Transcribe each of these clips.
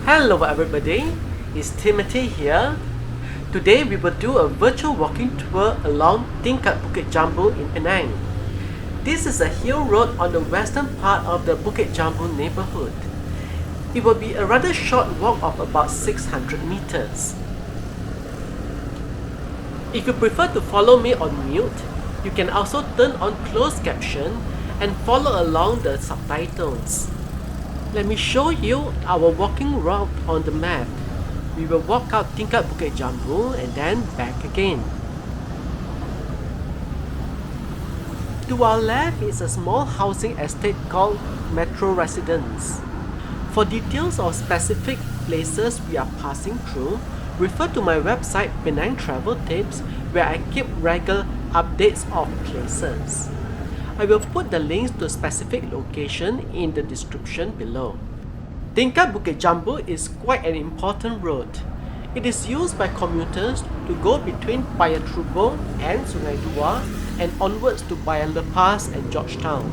Hello everybody, it's Timothy here. Today we will do a virtual walking tour along Tingkat Bukit Jambul in Penang. This is a hill road on the western part of the Bukit Jambul neighborhood. It will be a rather short walk of about 600 meters. If you prefer to follow me on mute, you can also turn on closed caption and follow along the subtitles. Let me show you our walking route on the map. We will walk out Tingkat Bukit Jambul and then back again. To our left is a small housing estate called Metro Residence. For details of specific places we are passing through, refer to my website Penang Travel Tips, where I keep regular updates of places. I will put the links to specific location in the description below. Tingkat Bukit Jambul is quite an important road. It is used by commuters to go between Paya Trubong and Sungai Dua and onwards to Bayan Lepas and Georgetown.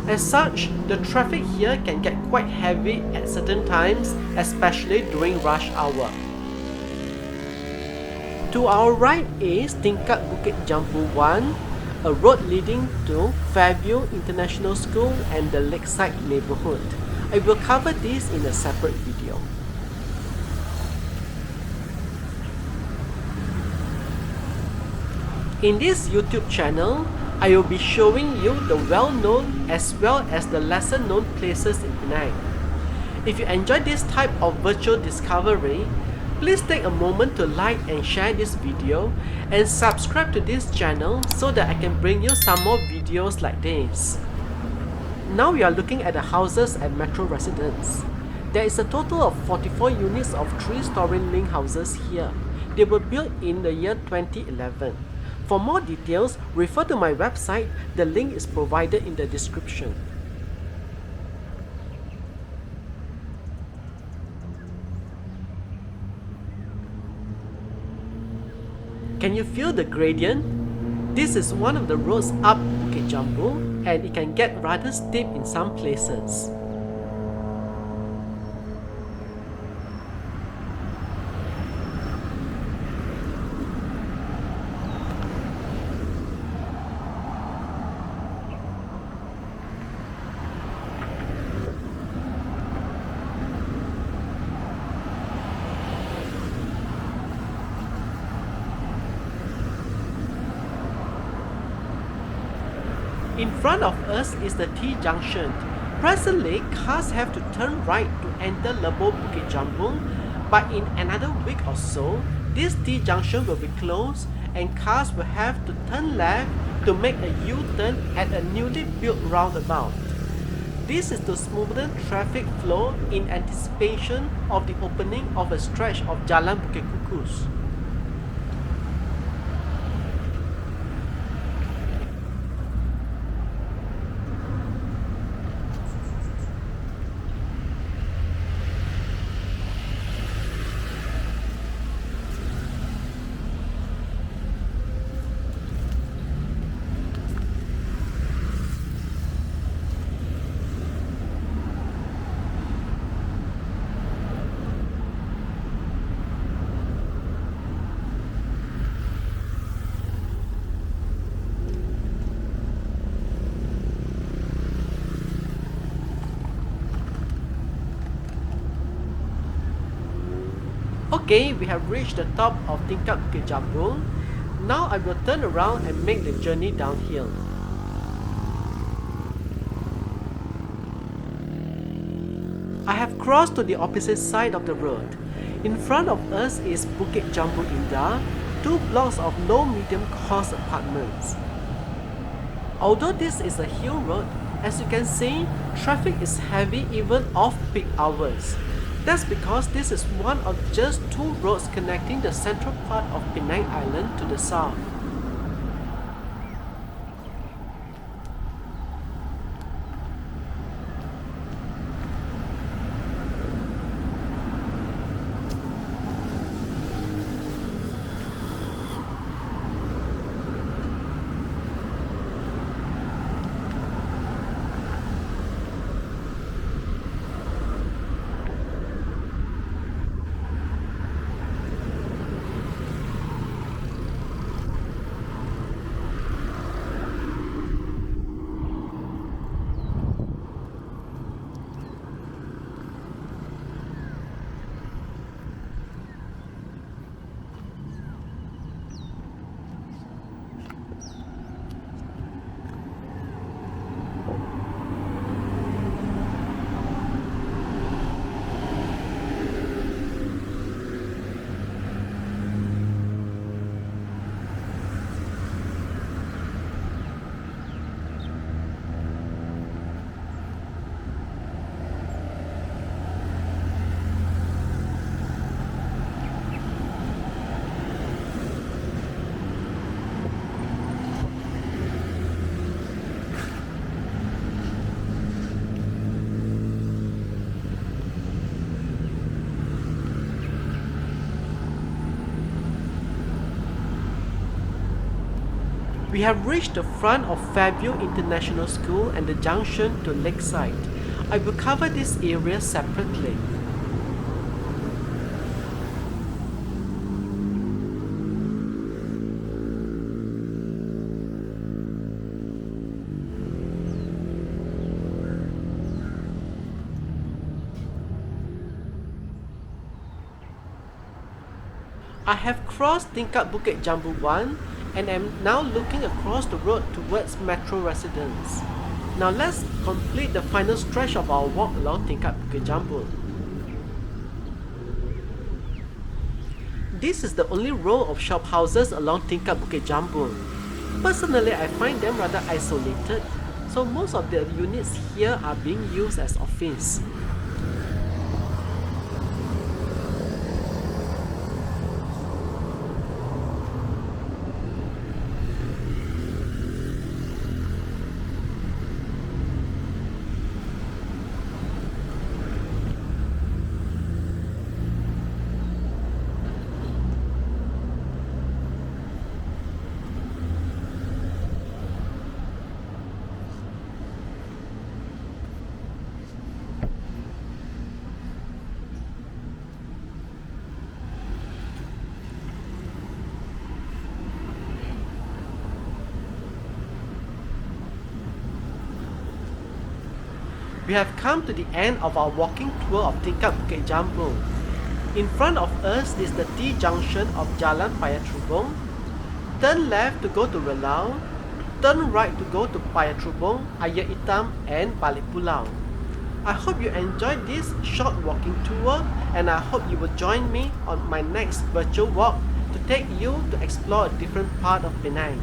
As such, the traffic here can get quite heavy at certain times, especially during rush hour. To our right is Tingkat Bukit Jambul 1, a road leading to Fairview International School and the Lakeside neighborhood. I will cover this in a separate video. In this YouTube channel, I will be showing you the well-known as well as the lesser-known places in Penang. If you enjoy this type of virtual discovery, please take a moment to like and share this video and subscribe to this channel so that I can bring you some more videos like this. Now we are looking at the houses at Metro Residence. There is a total of 44 units of 3-story link houses here. They were built in the year 2011. For more details, refer to my website. The link is provided in the description. Can you feel the gradient? This is one of the roads up Bukit Jambul, and it can get rather steep in some places. In front of us is the T-junction. Presently, cars have to turn right to enter Lebo Bukit Jambul, but in another week or so, this T-junction will be closed and cars will have to turn left to make a U-turn at a newly built roundabout. This is to smoothen traffic flow in anticipation of the opening of a stretch of Jalan Bukit Kukus. Okay, we have reached the top of Tingkat Bukit Jambul. Now I will turn around and make the journey downhill. I have crossed to the opposite side of the road. In front of us is Bukit Jambul Indah, 2 blocks of low-medium cost apartments. Although this is a hill road, as you can see, traffic is heavy even off-peak hours. That's because this is one of just 2 roads connecting the central part of Penang Island to the south. We have reached the front of Fairview International School and the junction to Lakeside. I will cover this area separately. I have crossed Tingkat Bukit Jambul 1 and am now looking across the road towards Metro Residence. Now let's complete the final stretch of our walk along Tingkat Bukit Jambul. This is the only row of shophouses along Tingkat Bukit Jambul. Personally, I find them rather isolated, so most of the units here are being used as office. We have come to the end of our walking tour of Tingkat Bukit Jambul. In front of us is the T-junction of Jalan Payatrubong. Turn left to go to Relau. Turn right to go to Payatrubong, Ayer Itam and Balik Pulau. I hope you enjoyed this short walking tour and I hope you will join me on my next virtual walk to take you to explore a different part of Penang.